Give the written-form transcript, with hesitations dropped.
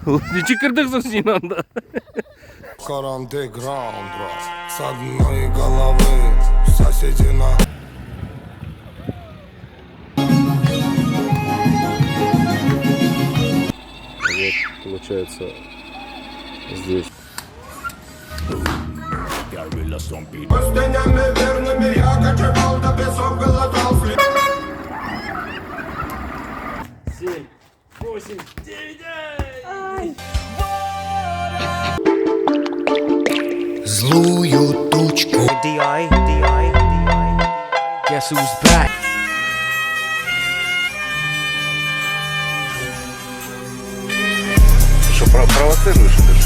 Не чекердых совсем надо. Карантеграундра с одной головы соседи на... Вот, получается, здесь. Пустынями верными я кочевал, до песок глотал след. 7, 8, 9, Злую тучку. D.I. Guess who's back? Что, провоцируешь?